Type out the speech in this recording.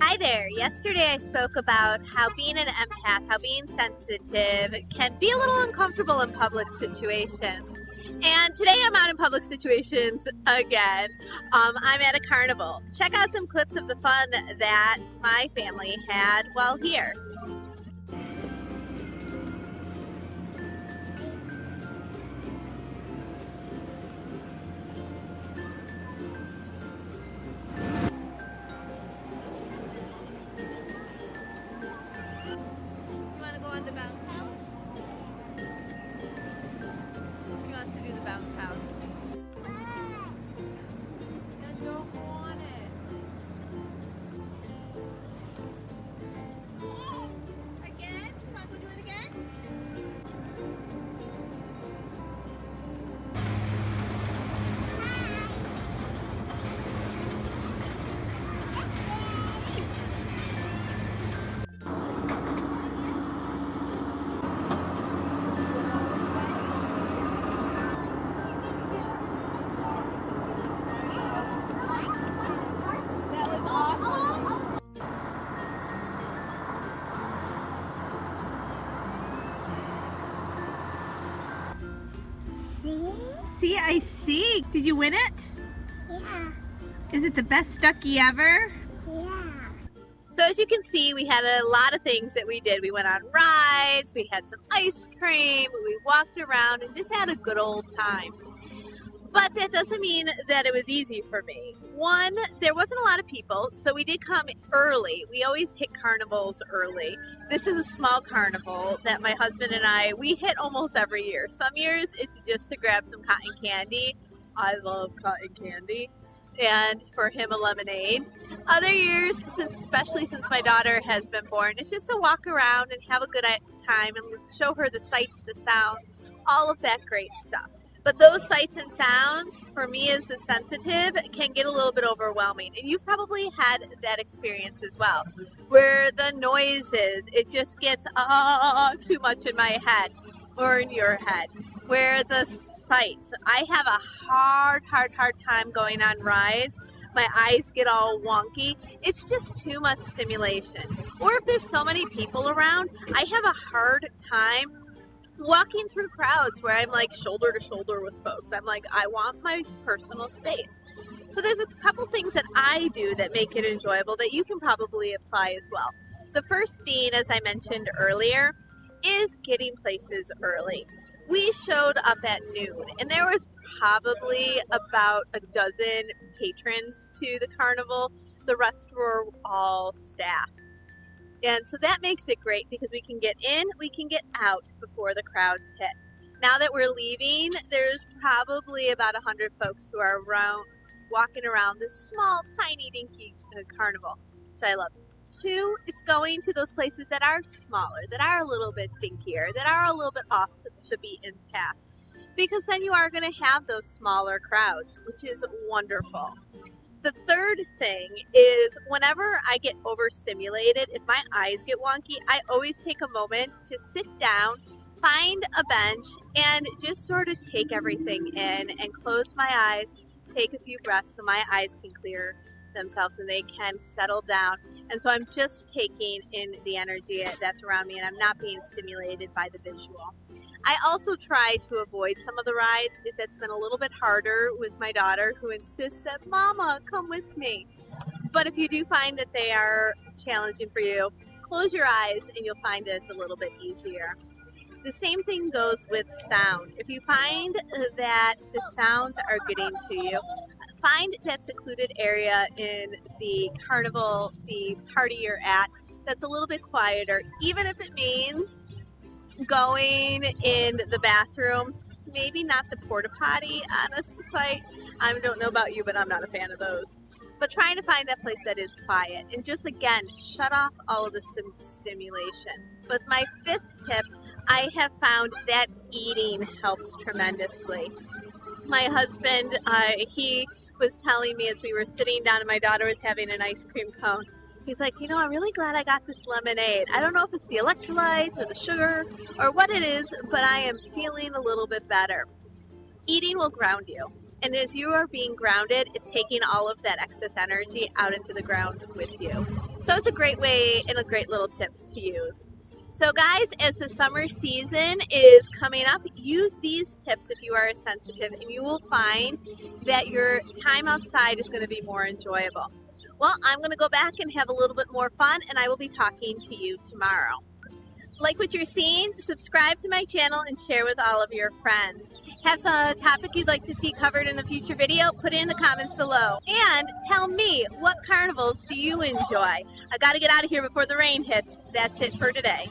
Hi there. Yesterday I spoke about how being an empath, how being sensitive can be a little uncomfortable in public situations. And today I'm out in public situations again. I'm at a carnival. Check out some clips of the fun that my family had while here. You want to go on the bounce house? She wants to do the bounce house. And don't go on it. Again? You want to go do it again? That was awesome. See, I see. Did you win it? Yeah. Is it the best ducky ever? Yeah. So as you can see, we had a lot of things that we did. We went on rides, we had some ice cream, we walked around and just had a good old time. But that doesn't mean that it was easy for me. One, there wasn't a lot of people, so we did come early. We always hit carnivals early. This is a small carnival that my husband and we hit almost every year. Some years it's just to grab some cotton candy. I love cotton candy. And for him a lemonade. Other years, especially since my daughter has been born, it's just to walk around and have a good time and show her the sights, the sounds, all of that great stuff. But those sights and sounds, for me as a sensitive, can get a little bit overwhelming. And you've probably had that experience as well, where the noises, it just gets too much in my head or in your head. Where the sights, I have a hard time going on rides. My eyes get all wonky. It's just too much stimulation. Or if there's so many people around, I have a hard time walking through crowds where I'm like shoulder to shoulder with folks. I'm like, I want my personal space. So there's a couple things that I do that make it enjoyable that you can probably apply as well. The first being, as I mentioned earlier, is getting places early. We showed up at noon and there was probably about a dozen patrons to the carnival. The rest were all staff. And so that makes it great because we can get in, we can get out before the crowds hit. Now that we're leaving, there's probably about 100 folks who are walking around this small, tiny, dinky carnival, which I love. Two, it's going to those places that are smaller, that are a little bit dinkier, that are a little bit off the beaten path. Because then you are going to have those smaller crowds, which is wonderful. The third thing is whenever I get overstimulated, if my eyes get wonky, I always take a moment to sit down, find a bench, and just sort of take everything in and close my eyes, take a few breaths so my eyes can clear themselves and they can settle down. And so I'm just taking in the energy that's around me and I'm not being stimulated by the visual. I also try to avoid some of the rides if that's been a little bit harder with my daughter who insists that, Mama, come with me. But if you do find that they are challenging for you, close your eyes and you'll find that it's a little bit easier. The same thing goes with sound. If you find that the sounds are getting to you, find that secluded area in the carnival, the party you're at, that's a little bit quieter, even if it means going in the bathroom, maybe not the porta potty on a site. I don't know about you, but I'm not a fan of those. But trying to find that place that is quiet and just again, shut off all of the stimulation. With my fifth tip, I have found that eating helps tremendously. My husband, he was telling me as we were sitting down and my daughter was having an ice cream cone, he's like, you know, I'm really glad I got this lemonade. I don't know if it's the electrolytes or the sugar or what it is, but I am feeling a little bit better. Eating will ground you. And as you are being grounded, it's taking all of that excess energy out into the ground with you. So it's a great way and a great little tip to use. So guys, as the summer season is coming up, use these tips if you are sensitive, and you will find that your time outside is going to be more enjoyable. Well, I'm going to go back and have a little bit more fun, and I will be talking to you tomorrow. Like what you're seeing, subscribe to my channel and share with all of your friends. Have some topic you'd like to see covered in a future video? Put it in the comments below. And tell me, what carnivals do you enjoy? I got to get out of here before the rain hits. That's it for today.